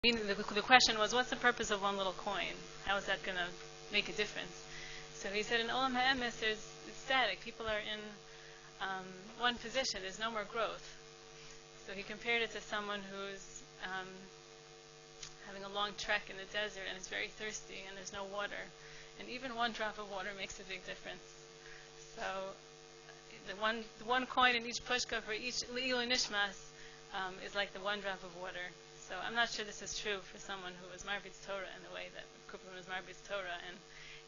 The question was, what's the purpose of one little coin? How is that going to make a difference? So he said, in Olam HaEmes, it's static. People are in one position. There's no more growth. So he compared it to someone who's having a long trek in the desert and is very thirsty and there's no water. And even one drop of water makes a big difference. So the one coin in each pushka for each Le'ilu Nishmas is like the one drop of water. So I'm not sure this is true for someone who was Marbitz Torah in the way that Copperman was Marbitz Torah, and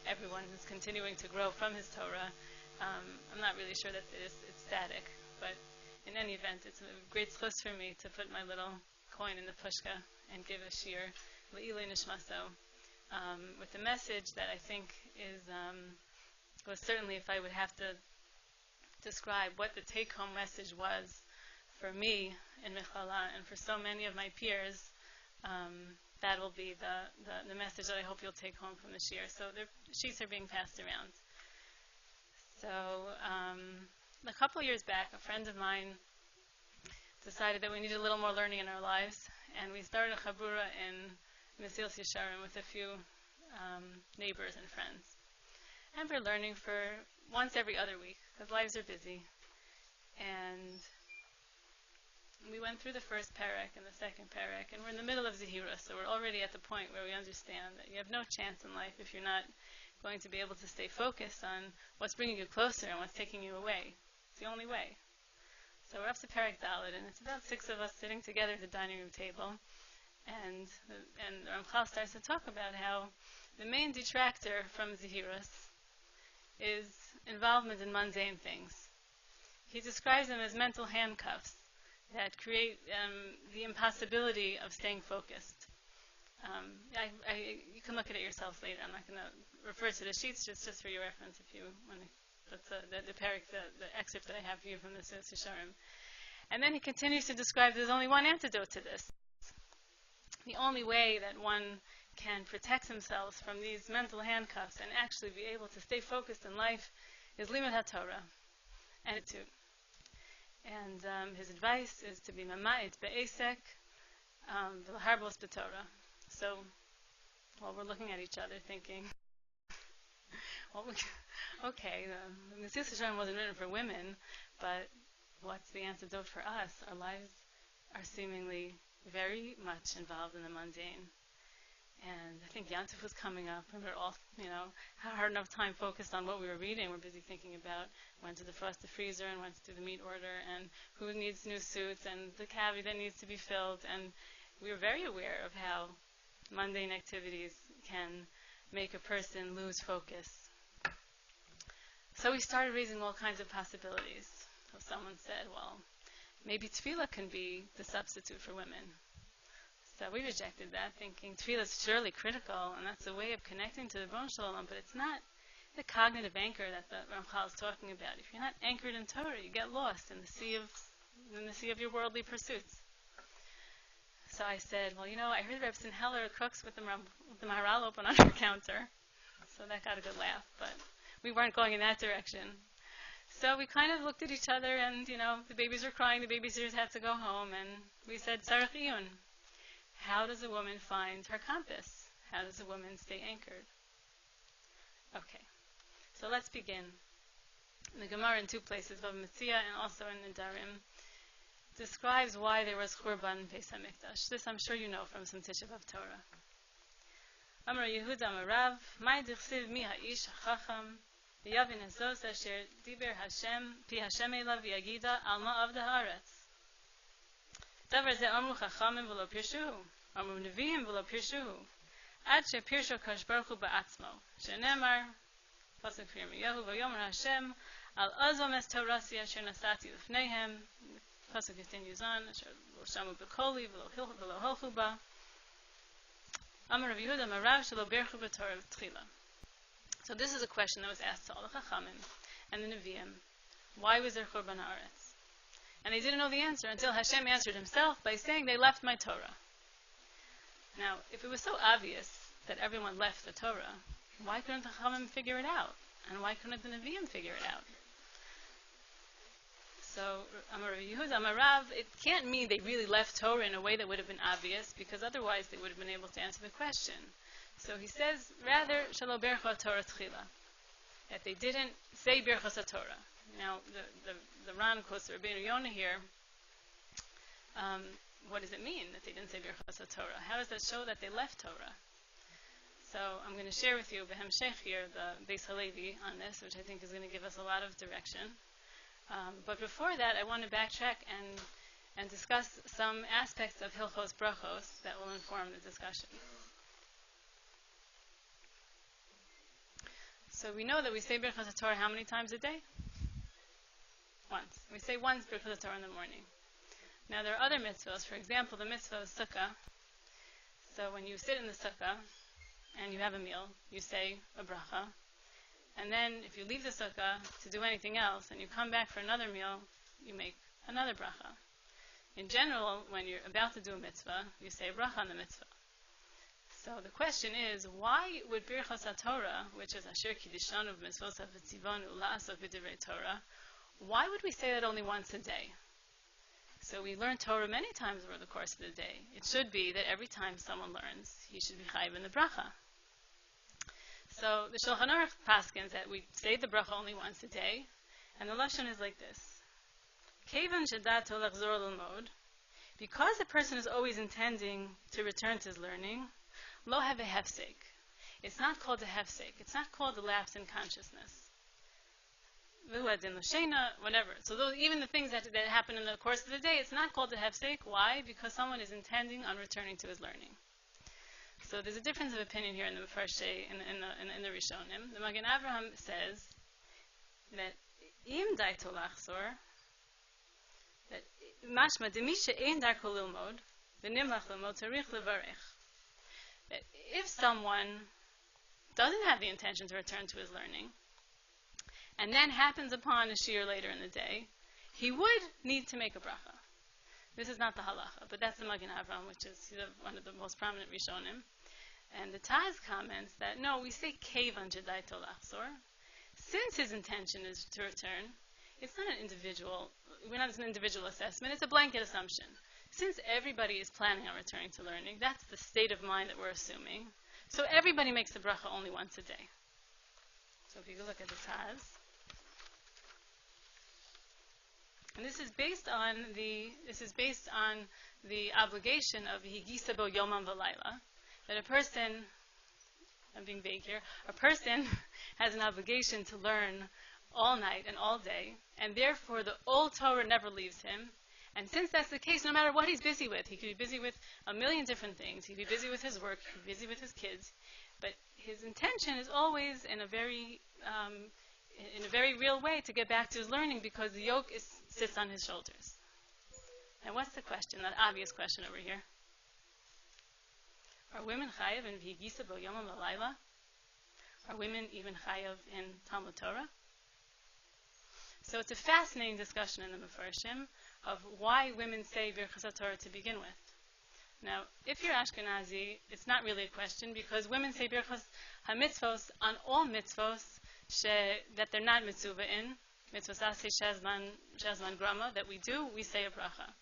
everyone who's continuing to grow from his Torah. I'm not really sure that it's static, but in any event, it's a great zchus for me to put my little coin in the pushka and give a shir Le'ilei Nishmaso with the message that I think is was certainly, if I would have to describe what the take-home message was for me in Machal and for so many of my peers, that will be the message that I hope you'll take home from the shir. So the sheets are being passed around. So a couple of years back, a friend of mine decided that we needed a little more learning in our lives, and we started a chabura in Mesilas Yesharim with a few neighbors and friends. And we're learning for once every other week, because lives are busy. And we went through the first parak and the second parak, and we're in the middle of Zehira, so we're already at the point where we understand that you have no chance in life if you're not going to be able to stay focused on what's bringing you closer and what's taking you away. It's the only way. So we're up to parak Dalet, and it's about 6 of us sitting together at the dining room table, and Machal starts to talk about how the main detractor from Zehiras is involvement in mundane things. He describes them as mental handcuffs that create the impossibility of staying focused. You can look at it yourselves later. I'm not going to refer to the sheets, just for your reference if you want to. That's the excerpt that I have for you from the Mesilas Yesharim. And then he continues to describe there's only one antidote to this. The only way that one can protect themselves from these mental handcuffs and actually be able to stay focused in life is limud HaTorah, attitude. And his advice is to be mamait be'esek v'harbos b'Torah. So, while we're looking at each other thinking, well, okay, the Mesilas Yesharim wasn't written for women, but what's the antidote for us? Our lives are seemingly very much involved in the mundane. And I think Yantif was coming up, and we're all, had hard enough time focused on what we were reading. We're busy thinking about when to defrost the freezer and when to do the meat order and who needs new suits and the cabbage that needs to be filled. And we were very aware of how mundane activities can make a person lose focus. So we started raising all kinds of possibilities. So someone said, well, maybe tefillah can be the substitute for women. So we rejected that, thinking tefillah is surely critical, and that's a way of connecting to the Ron Shalom, but it's not the cognitive anchor that the Ramchal is talking about. If you're not anchored in Torah, you get lost in the sea of your worldly pursuits. So I said, well, I heard Reb Sin Heller cooks with the Maharal open on her counter, so that got a good laugh, but we weren't going in that direction. So we kind of looked at each other, and the babies were crying, the babysitters had to go home, and we said, Tzarech Iyun. How does a woman find her compass? How does a woman stay anchored? Okay, so let's begin. The Gemara in 2 places, Bava Metzia and also in Nedarim, describes why there was Churban Beis HaMikdash. This I'm sure you know from some Tisha B'Av Torah. Amar Yehuda Amar Rav, Mai dichsiv mi ha'ish hachacham v'yavin hazos asher diber Hashem pi Hashem elav v'yagida alma avda haaretz. Davar ze amru chachamim v'lo pirshuhu, amru neviim v'lo pirshuhu, ad she pirshu kadosh baruch hu ba'atzmo, shenemar, pasuk for Yirmiyahu, v'yomer Hashem, al azom es torasi asher nasati l'fneihem, pasuk continues on, asher lo shamu b'koli v'lo holchu ba, amar Rav Yehuda amar Rav shelo birchu b'Torah v'tchila. So this is a question that was asked to all the chachamim and the neviim. Why was there Churban Haaretz? And they didn't know the answer until Hashem answered himself by saying they left my Torah. Now, if it was so obvious that everyone left the Torah, why couldn't the Chachamim figure it out? And why couldn't the Nevi'im figure it out? So, Amar Yehuda, Amar Rav, it can't mean they really left Torah in a way that would have been obvious, because otherwise they would have been able to answer the question. So he says, rather, Shalo Bercha Torah Tchila, that they didn't say Birchas Torah. Now, the Ran quotes Rabbeinu Yonah here. What does it mean that they didn't say Birchas Torah? How does that show that they left Torah? So I'm going to share with you Behemshech here, the Beis Halevi on this, which I think is going to give us a lot of direction. But before that, I want to backtrack and discuss some aspects of Hilchos Brachos that will inform the discussion. So we know that we say Birchas Torah how many times a day? Once. We say once Birchas Torah in the morning. Now there are other mitzvahs. For example, the mitzvah of Sukkah. So when you sit in the Sukkah and you have a meal, you say a bracha. And then if you leave the Sukkah to do anything else and you come back for another meal, you make another bracha. In general, when you're about to do a mitzvah, you say a bracha on the mitzvah. So the question is, why would Birchas HaTorah, which is Asher Kiddishanu B'mitzvos HaVetzivanu La'asok B'divrei Torah, why would we say that only once a day? So we learn Torah many times over the course of the day. It should be that every time someone learns, he should be chayiv in the bracha. So the Shulchan Aruch paskins that we say the bracha only once a day, and the lashon is like this: Kevan shedato lachzor l'mod, because a person is always intending to return to his learning, lo have a hefsek. It's not called a hefsek. It's not called a lapse in consciousness. Whatever. So even the things that happen in the course of the day, it's not called a hefsek. Why? Because someone is intending on returning to his learning. So there's a difference of opinion here in the Mefarshei, in the Rishonim. The Magen Avraham says that im daito lachzor, that mashma demisha ein darko lilmod, v'nimlach lilmod tarich levarech. That if someone doesn't have the intention to return to his learning, and then happens upon a shiur later in the day, he would need to make a bracha. This is not the halacha, but that's the Magen Avraham, which is one of the most prominent Rishonim. And the Taz comments that, no, we say kevan jedaito lachzor. Since his intention is to return, it's not we're not an individual assessment, it's a blanket assumption. Since everybody is planning on returning to learning, that's the state of mind that we're assuming. So everybody makes the bracha only once a day. So if you look at the Taz, and this is based on the obligation of higisa bo yomam v'layla, that a person, I'm being vague here, a person has an obligation to learn all night and all day, and therefore the old Torah never leaves him. And since that's the case, no matter what he's busy with, he could be busy with a million different things. He could be busy with his work, he could be busy with his kids, but his intention is always in a very real way to get back to his learning, because the yoke sits on his shoulders. Now what's the question, that obvious question over here? Are women chayav in v'higisa bo yomam v'layla? Are women even chayav in Talmud Torah? So it's a fascinating discussion in the Mefarshim of why women say Birchas Torah to begin with. Now, if you're Ashkenazi, it's not really a question, because women say Birchas HaMitzvos on all mitzvos that they're not mitzvah in, mitzvos aseh shazman grama, that we do, we say a bracha.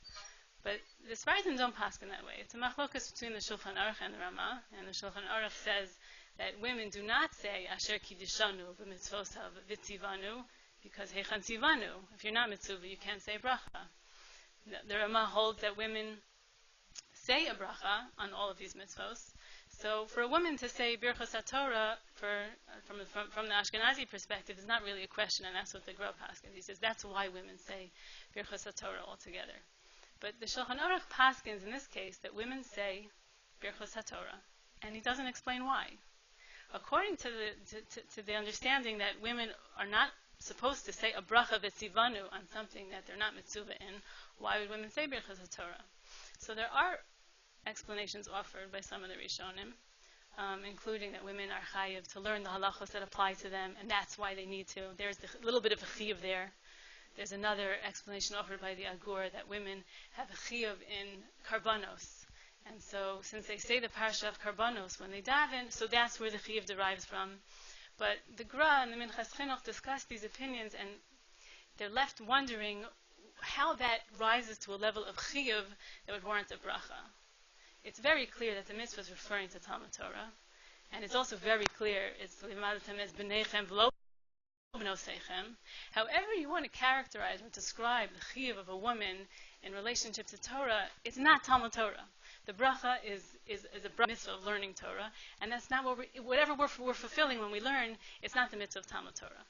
But the Sfardim don't paskin that way. It's a machlokas between the Shulchan Aruch and the Ramah, and the Shulchan Aruch says that women do not say Asher Kiddishanu b'mitzvos v'tzivanu, because Heichan tzivanu. If you're not mitzvah, you can't say bracha. The Ramah holds that women say a bracha on all of these mitzvos. So for a woman to say Birchas HaTorah from the Ashkenazi perspective is not really a question, and that's what the Grub paskins. He says that's why women say Birchas HaTorah altogether. But the Shulchan Aruch paskins in this case that women say Birchas HaTorah, and he doesn't explain why. According to the understanding that women are not supposed to say a bracha v'tzivanu on something that they're not mitzvah in, why would women say Birchas HaTorah? So there are explanations offered by some of the Rishonim, including that women are chayiv to learn the halachos that apply to them, and that's why they need to. There's a little bit of a chiyuv there. There's another explanation offered by the Agur that women have a chiyuv in karbanos. And so, since they say the parsha of karbanos when they daven, so that's where the chiyuv derives from. But the Gra and the Minchas Chinuch discuss these opinions, and they're left wondering, how that rises to a level of chiyuv that would warrant a bracha. It's very clear that the mitzvah is referring to Talmud Torah, and it's also very clear it's limadatem es b'neichem v'lo b'nosechem. However you want to characterize or describe the chiyuv of a woman in relationship to Torah, it's not Talmud Torah. The bracha is a mitzvah of learning Torah, and that's not whatever we're fulfilling when we learn, it's not the mitzvah of Talmud Torah.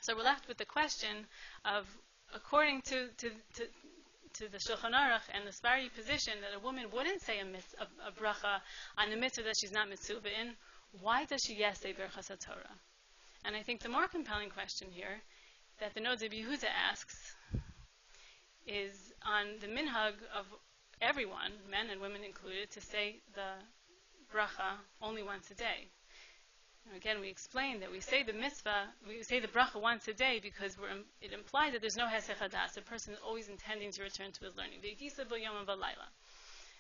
So we're left with the question of, according to the Shulchan Aruch and the Sfari position, that a woman wouldn't say a bracha on the mitzvah that she's not mitzvah in. Why does she yes say Berachas HaTorah? And I think the more compelling question here that the Nodes of Yehuda asks is on the minhag of everyone, men and women included, to say the bracha only once a day. Now again, we explained that we say the mitzvah, we say the bracha once a day because it implies that there's no hesech hadas. The person is always intending to return to his learning.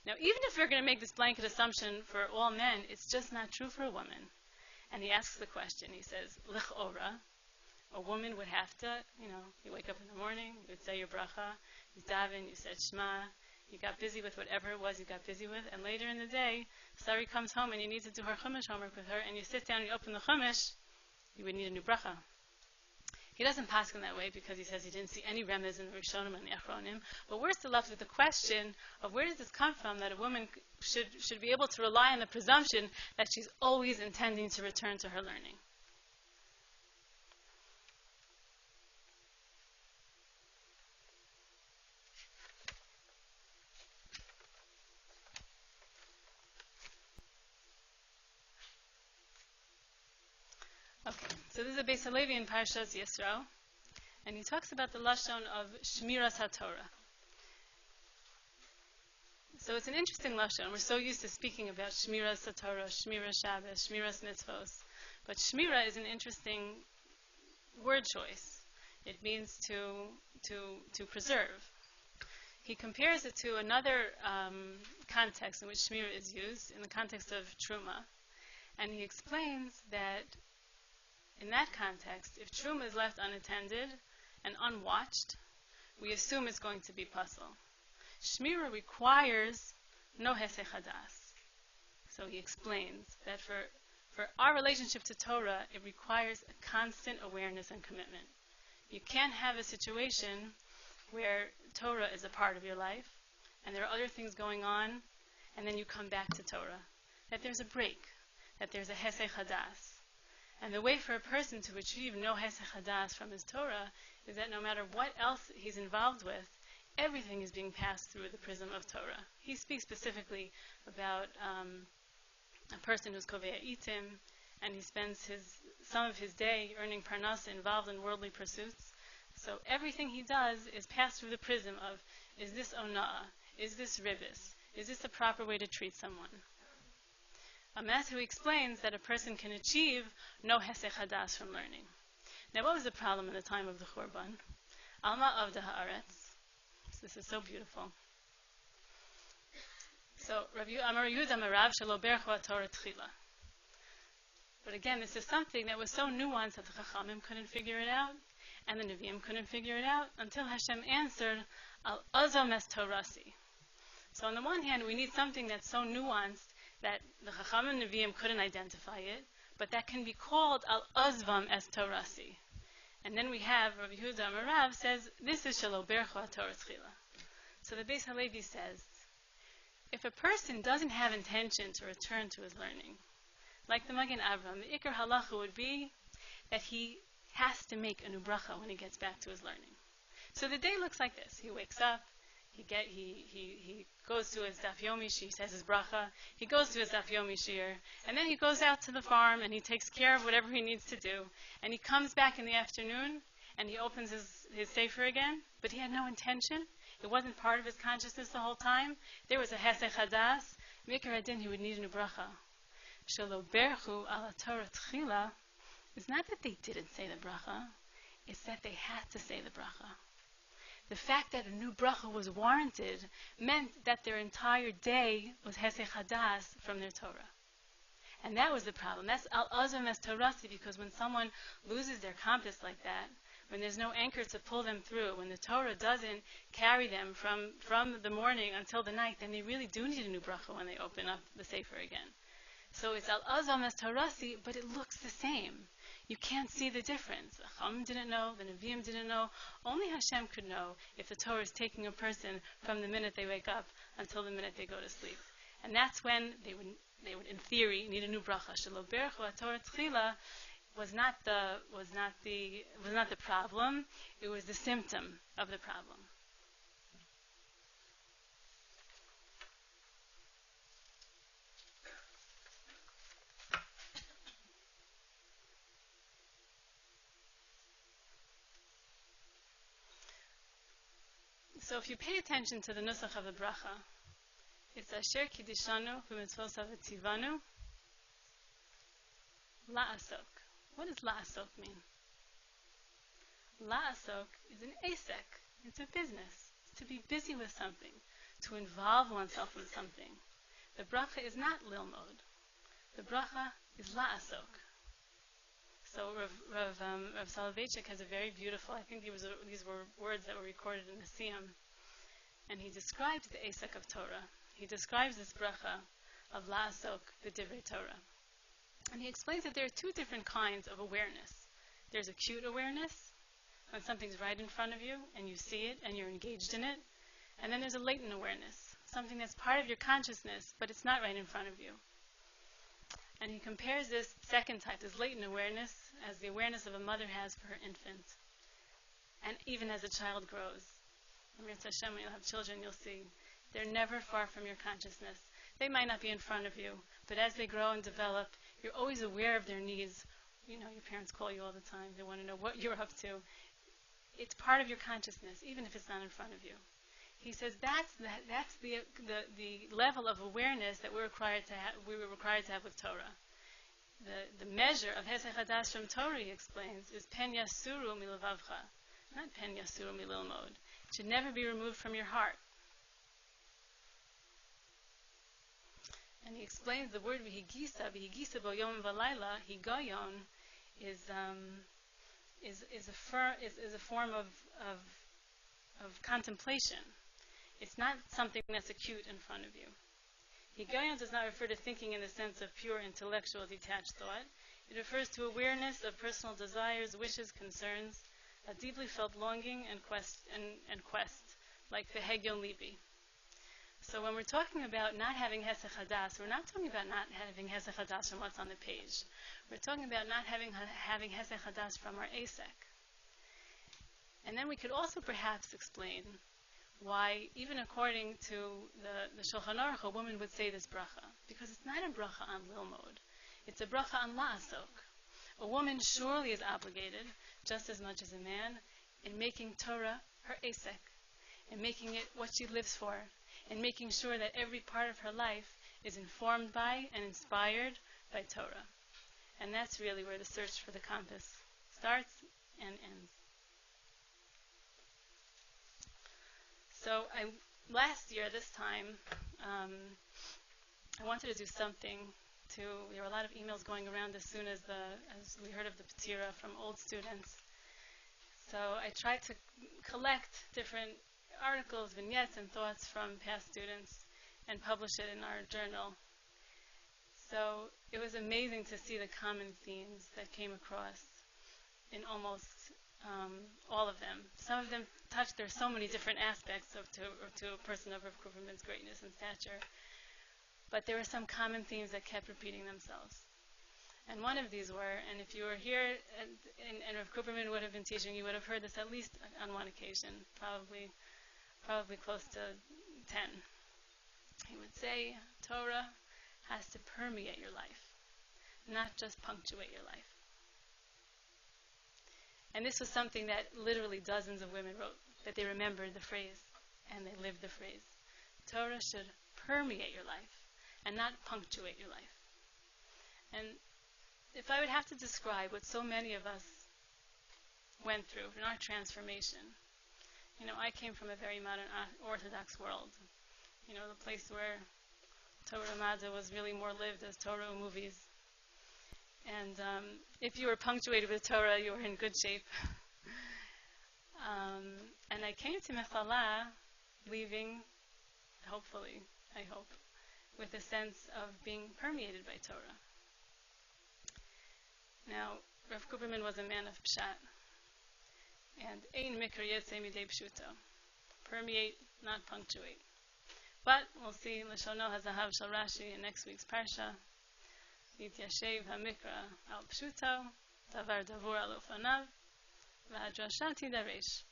Now, even if we're going to make this blanket assumption for all men, it's just not true for a woman. And he asks the question, he says, L'ch'ora, a woman would have to, you wake up in the morning, you would say your bracha, you daven, you said Shema, you got busy with whatever it was you got busy with, and later in the day, Sari comes home and you need to do her chumash homework with her, and you sit down and you open the chumash, you would need a new bracha. He doesn't pass in that way because he says he didn't see any remez in the Rishonim and the Achronim, but we're still left with the question of where does this come from that a woman should be able to rely on the presumption that she's always intending to return to her learning. Okay, so this is a Beis Halevi in Parshas Yisro, and he talks about the lashon of Shmiras HaTorah. So it's an interesting lashon. We're so used to speaking about Shmiras HaTorah, Shmiras Shabbos, Shmiras Mitzvos, but Shmira is an interesting word choice. It means to preserve. He compares it to another context in which Shmira is used, in the context of Truma, and he explains that in that context, if Truma is left unattended and unwatched, we assume it's going to be puzzle. Shmira requires no hesech hadas. So he explains that for our relationship to Torah, it requires a constant awareness and commitment. You can't have a situation where Torah is a part of your life, and there are other things going on, and then you come back to Torah. That there's a break, that there's a hesech hadas. And the way for a person to achieve no hesech hadas from his Torah is that no matter what else he's involved with, everything is being passed through the prism of Torah. He speaks specifically about a person who's kovea itim, and he spends some of his day earning parnasa involved in worldly pursuits. So everything he does is passed through the prism of, is this ona'ah? Is this ribis? Is this the proper way to treat someone? Matthew explains that a person can achieve no hesech hadas from learning. Now, what was the problem in the time of the Churban? Alma avda haaretz. This is so beautiful. So, Amar Yehuda Merav shelo berchu Torah tchila. But again, this is something that was so nuanced that the Chachamim couldn't figure it out, and the Nevi'im couldn't figure it out until Hashem answered, Al azam es Torasi. So, on the one hand, we need something that's so nuanced that the Chachamim and Nevi'im couldn't identify it, but that can be called Al Azvam Es Torasi. And then we have Rabbi Yehuda Amarav says, this is Shelo Berchu Torah Tchila. So the Beis Halevi says, if a person doesn't have intention to return to his learning, like the Magen Avram, the Iker Halacha would be that he has to make a new bracha when he gets back to his learning. So the day looks like this. He wakes up, he goes to his Daf Yomi, he says his bracha, he goes to his Daf Yomi shir, and then he goes out to the farm and he takes care of whatever he needs to do, and he comes back in the afternoon and he opens his sefer again, but he had no intention. It wasn't part of his consciousness the whole time. There was a hesech hadas. Mikar adin, he would need a new bracha. Shelo berchu ala Torah tchila is not that they didn't say the bracha, it's that they had to say the bracha. The fact that a new bracha was warranted meant that their entire day was hesech hadas from their Torah. And that was the problem. That's al azam es torasi, because when someone loses their compass like that, when there's no anchor to pull them through, when the Torah doesn't carry them from the morning until the night, then they really do need a new bracha when they open up the Sefer again. So it's al-azam as Torasi, but it looks the same. You can't see the difference. The Chachamim didn't know, the Nevi'im didn't know. Only Hashem could know if the Torah is taking a person from the minute they wake up until the minute they go to sleep. And that's when they would in theory need a new bracha. Shelo berchu Torah tchila was not the problem. It was the symptom of the problem. So if you pay attention to the nusach of the bracha, it's Asher Kiddishanu B'mitzvos Tivanu La'asok. What does La'asok mean? La'asok is an asek. It's a business. It's to be busy with something, to involve oneself in something. The bracha is not lilmod. The bracha is La'asok. So Rav Soloveitchik has a very beautiful, I think these were words that were recorded in the Siyam, and he describes the Asek of Torah. He describes this bracha of La'asok b'divrei Torah. And he explains that there are two different kinds of awareness. There's acute awareness, when something's right in front of you, and you see it, and you're engaged in it. And then there's a latent awareness, something that's part of your consciousness, but it's not right in front of you. And he compares this second type, this latent awareness, as the awareness of a mother has for her infant. And even as a child grows. When you'll have children, you'll see they're never far from your consciousness. They might not be in front of you, but as they grow and develop, you're always aware of their needs. You know, your parents call you all the time. They want to know what you're up to. It's part of your consciousness, even if it's not in front of you. He says that's the level of awareness that we were required to have with Torah. The measure of Hesech Hadas from Torah, he explains, is Pen Yasuru Milavavcha, not Pen Yasuru Mililmod. It should never be removed from your heart. And he explains the word V'higisa bo yom v'layla, higayon, is a form of contemplation. It's not something that's acute in front of you. Higayon does not refer to thinking in the sense of pure intellectual detached thought. It refers to awareness of personal desires, wishes, concerns, a deeply felt longing and quest, like the Hegyon Libi. So when we're talking about not having Hesech Hadas, we're not talking about not having Hesech Hadas from what's on the page. We're talking about not having Hesech Hadas from our Asek. And then we could also perhaps explain why, even according to the Shulchan Aruch, a woman would say this bracha. Because it's not a bracha on Lilmod. It's a bracha on La'asok. A woman surely is obligated, just as much as a man, in making Torah her Asek, in making it what she lives for, and making sure that every part of her life is informed by and inspired by Torah. And that's really where the search for the compass starts and ends. So last year, this time, I wanted to do something there were a lot of emails going around as soon as we heard of the Petira from old students. So I tried to collect different articles, vignettes, and thoughts from past students and publish it in our journal. So it was amazing to see the common themes that came across in almost all of them. Some of them there's so many different aspects to a person of Rav Copperman's greatness and stature. But there were some common themes that kept repeating themselves. And one of these were, and if you were here and Rav Copperman would have been teaching, you would have heard this at least on one occasion, probably close to 10. He would say, Torah has to permeate your life, not just punctuate your life. And this was something that literally dozens of women wrote, that they remembered the phrase and they lived the phrase. Torah should permeate your life and not punctuate your life. And if I would have to describe what so many of us went through in our transformation, I came from a very modern Orthodox world. The place where Torah Madza was really more lived as Torah movies. And if you were punctuated with Torah, you were in good shape. And I came to Mechala leaving, hopefully, I hope, with a sense of being permeated by Torah. Now, Rav Copperman was a man of pshat, and ein mikra yetze midei pshuto. Permeate, not punctuate. But we'll see Lashono Hazahav Shal Rashi in next week's parsha. Yityashev hamikra al pshuto, davar davur al ufanav, v'hadrasha tidaresh.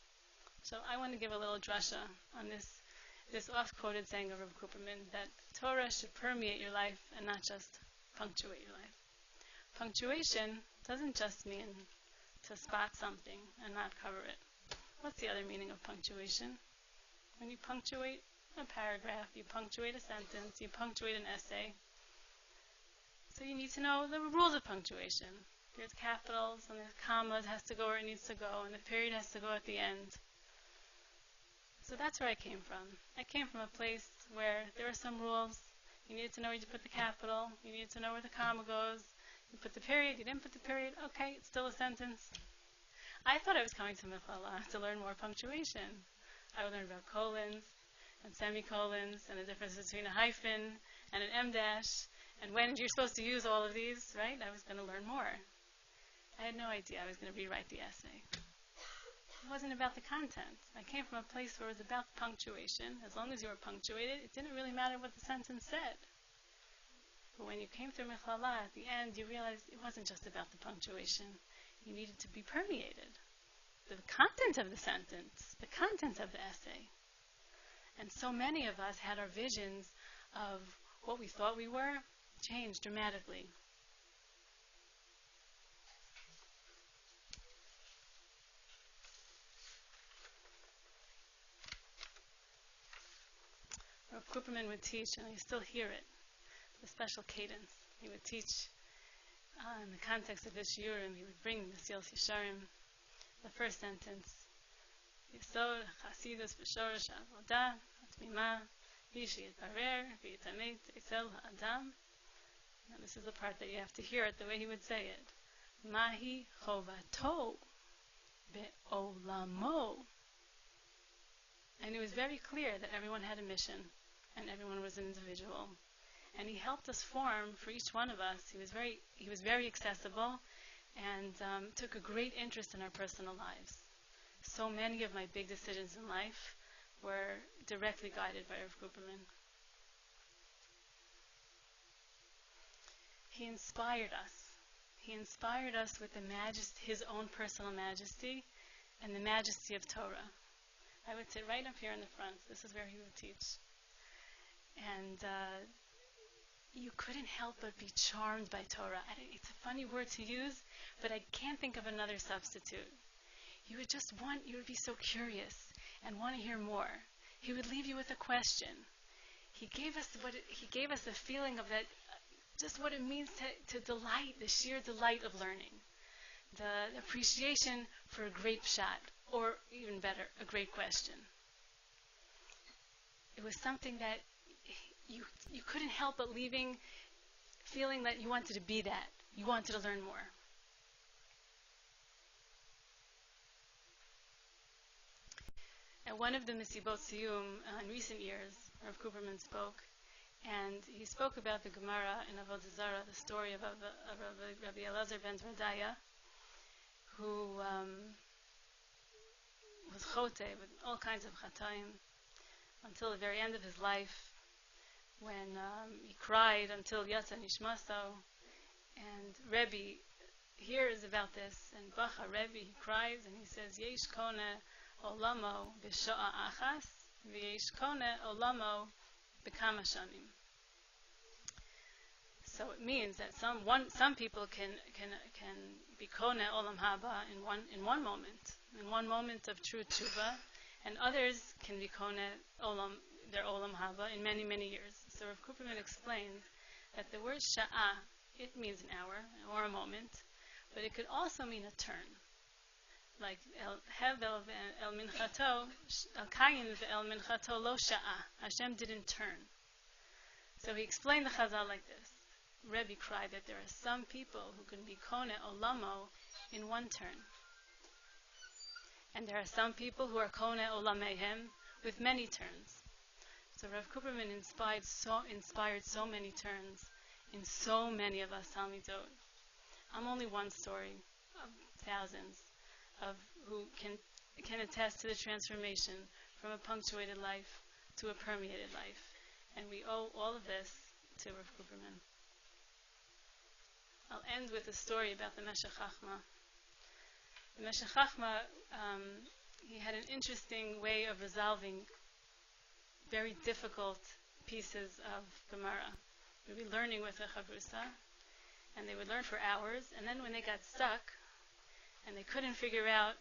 So I want to give a little drasha on this oft-quoted saying of Rav Copperman, that Torah should permeate your life and not just punctuate your life. Punctuation doesn't just mean to spot something and not cover it. What's the other meaning of punctuation? When you punctuate a paragraph, you punctuate a sentence, you punctuate an essay. So you need to know the rules of punctuation. There's capitals, and there's commas, has to go where it needs to go, and the period has to go at the end. So that's where I came from. I came from a place where there were some rules. You needed to know where you put the capital, you needed to know where the comma goes. You put the period, you didn't put the period, okay, it's still a sentence. I thought I was coming to Mechala to learn more punctuation. I would learn about colons and semicolons and the difference between a hyphen and an em dash and when you're supposed to use all of these, right? I was going to learn more. I had no idea I was going to rewrite the essay. It wasn't about the content. I came from a place where it was about punctuation. As long as you were punctuated, it didn't really matter what the sentence said. But when you came through Mechala, at the end, you realized it wasn't just about the punctuation. You needed to be permeated. The content of the sentence, the content of the essay. And so many of us had our visions of what we thought we were changed dramatically. Rav Copperman would teach, and I still hear it, the special cadence. He would teach in the context of his shiurim. He would bring the Silas Yesharim, the first sentence, Yesod Chasidus B'Shorosh Avodah Atmima Yishi Yitparer V'Yitamet Etzel Ha'adam. Now this is the part that you have to hear it the way he would say it. Mahi Chovato Be'olamo. And it was very clear that everyone had a mission and everyone was an individual. And he helped us form for each one of us. He was very accessible and took a great interest in our personal lives. So many of my big decisions in life were directly guided by Rav Copperman. He inspired us. He inspired us with his own personal majesty and the majesty of Torah. I would sit right up here in the front. This is where he would teach. And you couldn't help but be charmed by Torah. It's a funny word to use, but I can't think of another substitute. You would be so curious and want to hear more. He would leave you with a question. He gave us the feeling of that, just what it means to delight, the sheer delight of learning. The appreciation for a great pshat, or even better, a great question. It was something that you couldn't help but leaving feeling that you wanted to be that. You wanted to learn more. At one of the Misibot Siyum in recent years, Rav Copperman spoke, and he spoke about the Gemara in Avodah Zarah, the story of Rabbi Elazar ben Zerdaya, who was chote with all kinds of chataim until the very end of his life, when he cried until Yatsa Nishmaso, and Rebbe hears about this, and Bacha Rebbe, he cries and he says, Yesh kone olamo b'sho'a achas, v'yesh kone olamo b'kama shanim. So it means that some people can be kone olam haba in one moment of true tshuva, and others can be kone their olam haba in many, many years. So Rav Copperman explains that the word sha'ah, it means an hour or a moment, but it could also mean a turn. Like Hevel el minchato, el kayin el minchato lo sha'ah. Hashem didn't turn. So he explained the Chazal like this. Rebbe cried that there are some people who can be kone olamo in one turn. And there are some people who are kone olamehem with many turns. So Rav Copperman inspired so many turns in so many of us Talmidot. I'm only one story of thousands of who can attest to the transformation from a punctuated life to a permeated life. And we owe all of this to Rav Copperman. I'll end with a story about the Meshech Chachma. The Meshech Chachma, he had an interesting way of resolving very difficult pieces of Gemara. We'd be learning with a chavrusa, and they would learn for hours, and then when they got stuck, and they couldn't figure out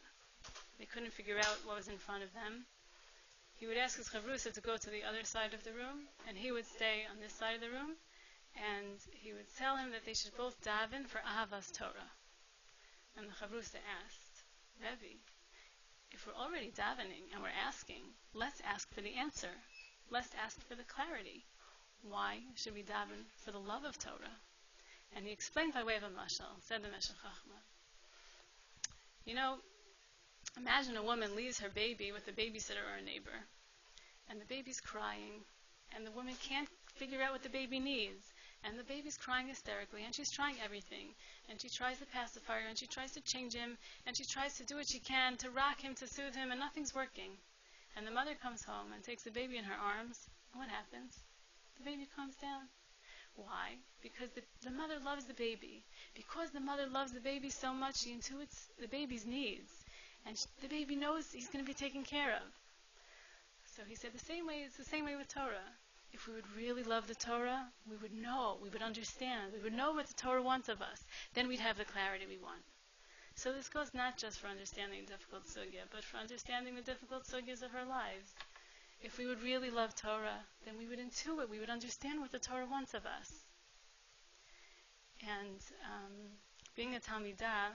what was in front of them, he would ask his chavrusa to go to the other side of the room, and he would stay on this side of the room, and he would tell him that they should both daven for Ahavas Torah. And the chavrusa asked, Rebbe, if we're already davening and we're asking, let's ask for the answer. Let's ask for the clarity. Why should we daven for the love of Torah? And he explained by way of a mashal, said the Meshech Chachma. Imagine a woman leaves her baby with a babysitter or a neighbor, and the baby's crying, and the woman can't figure out what the baby needs, and the baby's crying hysterically, and she's trying everything, and she tries the pacifier, and she tries to change him, and she tries to do what she can to rock him, to soothe him, and nothing's working. And the mother comes home and takes the baby in her arms, and what happens? The baby calms down. Why? Because the mother loves the baby. Because the mother loves the baby so much, she intuits the baby's needs. And the baby knows he's going to be taken care of. So he said it's the same way with Torah. If we would really love the Torah, we would know, we would understand, we would know what the Torah wants of us. Then we'd have the clarity we want. So this goes not just for understanding difficult sugya, but for understanding the difficult sugyas of our lives. If we would really love Torah, then we would intuit, we would understand what the Torah wants of us. And being a Talmidah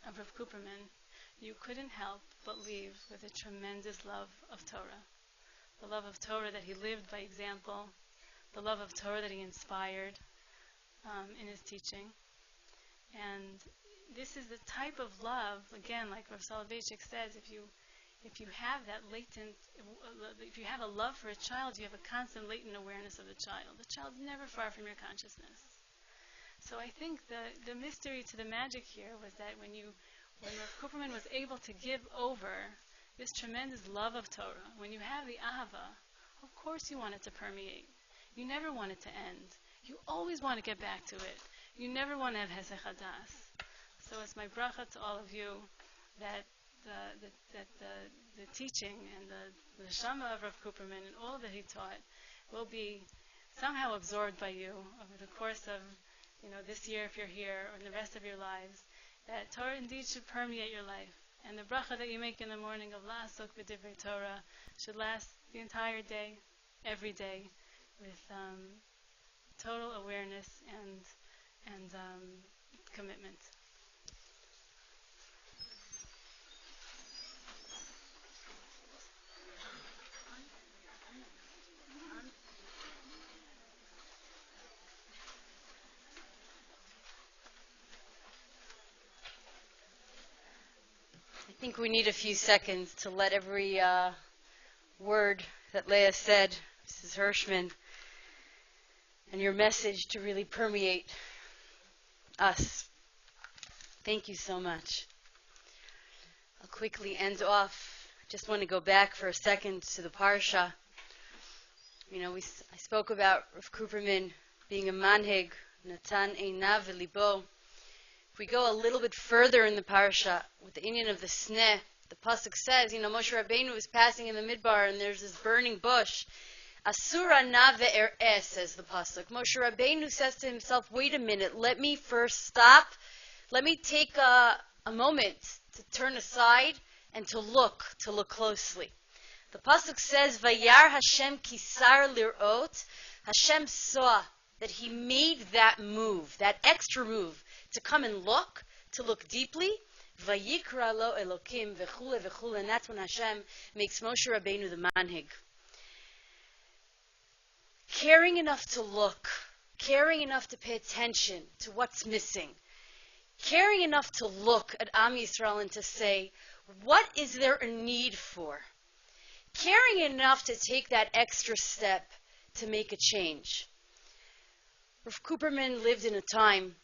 of Rav Copperman, you couldn't help but leave with a tremendous love of Torah. The love of Torah that he lived by example, the love of Torah that he inspired in his teaching. And this is the type of love, again, like Rav Soloveitchik says, if you have that latent, if you have a love for a child, you have a constant latent awareness of the child. The child's never far from your consciousness. So I think the mystery to the magic here was that when Rav Copperman was able to give over this tremendous love of Torah, when you have the ahava, of course you want it to permeate. You never want it to end. You always want to get back to it. You never want to have hesech hadas. So it's my bracha to all of you that the teaching and the neshama of Rav Copperman and all that he taught will be somehow absorbed by you over the course of this year if you're here, or in the rest of your lives, that Torah indeed should permeate your life. And the bracha that you make in the morning of La'asok b'divrei Torah should last the entire day, every day, with total awareness and commitment. I think we need a few seconds to let every word that Leah said, Mrs. Hirschman, and your message to really permeate us. Thank you so much. I'll quickly end off. I just want to go back for a second to the Parsha. I spoke about Rav Copperman being a manhig, Natan Einav V'Libo. If we go a little bit further in the Parsha, with the inyan of the sneh, the pasuk says, Moshe Rabbeinu is passing in the midbar, and there's this burning bush. Asura na ve'er'eh, says the pasuk. Moshe Rabbeinu says to himself, wait a minute, let me first stop. Let me take a moment to turn aside and to look closely. The pasuk says, Vayar Hashem kisar lir'ot. Hashem saw that he made that move, that extra move, to come and look, to look deeply. Vayikra lo Elokim v'chule v'chule, and that's when Hashem makes Moshe Rabbeinu the manhig. Caring enough to look, caring enough to pay attention to what's missing, caring enough to look at Am Yisrael and to say, What is there a need for? Caring enough to take that extra step to make a change. Rav Copperman lived in a time,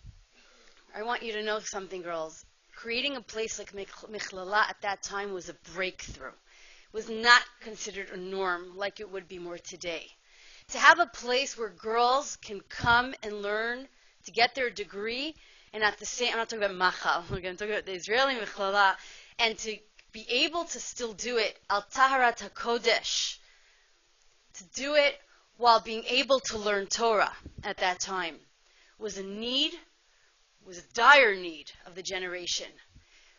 I want you to know something, girls. Creating a place like Michlala at that time was a breakthrough. It was not considered a norm like it would be more today. To have a place where girls can come and learn to get their degree, and at the same, I'm not talking about Machal, I'm talking about the Israeli Michlala, and to be able to still do it, al Taharat HaKodesh, to do it while being able to learn Torah at that time, was a need, was a dire need of the generation.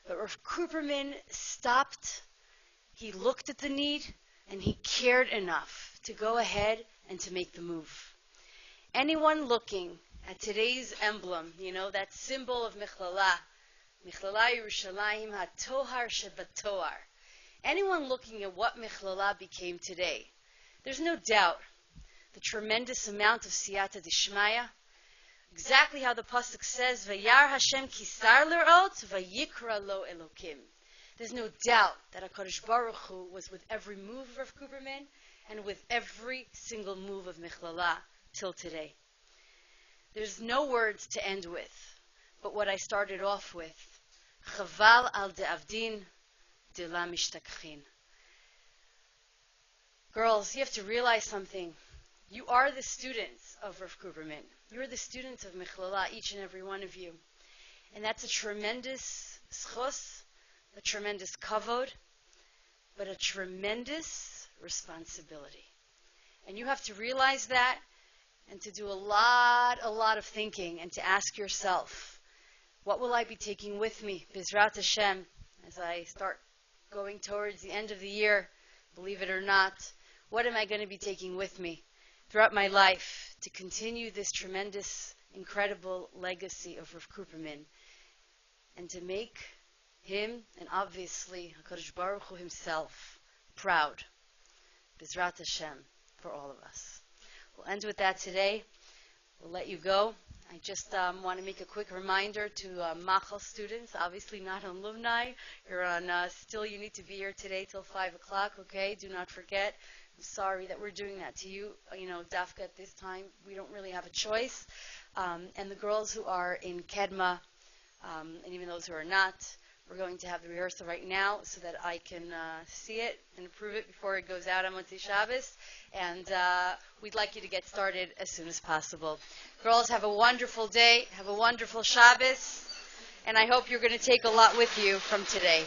But Rav Copperman stopped, he looked at the need, and he cared enough to go ahead and to make the move. Anyone looking at today's emblem, that symbol of Michlala, Michlala Yerushalayim HaTohar Shebatohar. Anyone looking at what Michlala became today, there's no doubt the tremendous amount of siyata dishmaya, exactly how the pasuk says, Vayar Hashem kisar l'rot, vayikra lo Elokim. There's no doubt that HaKadosh Baruch Hu was with every move of Rav Copperman and with every single move of Michlala till today. There's no words to end with, but what I started off with, Chaval al de'avdin de la mishtakchin. Girls, you have to realize something. You are the students of Rav Copperman. You're the students of Michlala, each and every one of you. And that's a tremendous schos, a tremendous kavod, but a tremendous responsibility. And you have to realize that and to do a lot of thinking and to ask yourself, what will I be taking with me, Bizrat Hashem, as I start going towards the end of the year, believe it or not, what am I going to be taking with me throughout my life to continue this tremendous, incredible legacy of Rav Copperman and to make him and obviously HaKadosh Baruch Hu himself proud. Bizrat Hashem for all of us. We'll end with that today. We'll let you go. I just want to make a quick reminder to Machal students, obviously not alumni. You're on, still you need to be here today till 5 o'clock, okay? Do not forget. I'm sorry that we're doing that to you. Dafka at this time, we don't really have a choice. And the girls who are in Kedma, and even those who are not, we're going to have the rehearsal right now so that I can see it and approve it before it goes out on Motzei Shabbos. And we'd like you to get started as soon as possible. Girls, have a wonderful day. Have a wonderful Shabbos. And I hope you're going to take a lot with you from today.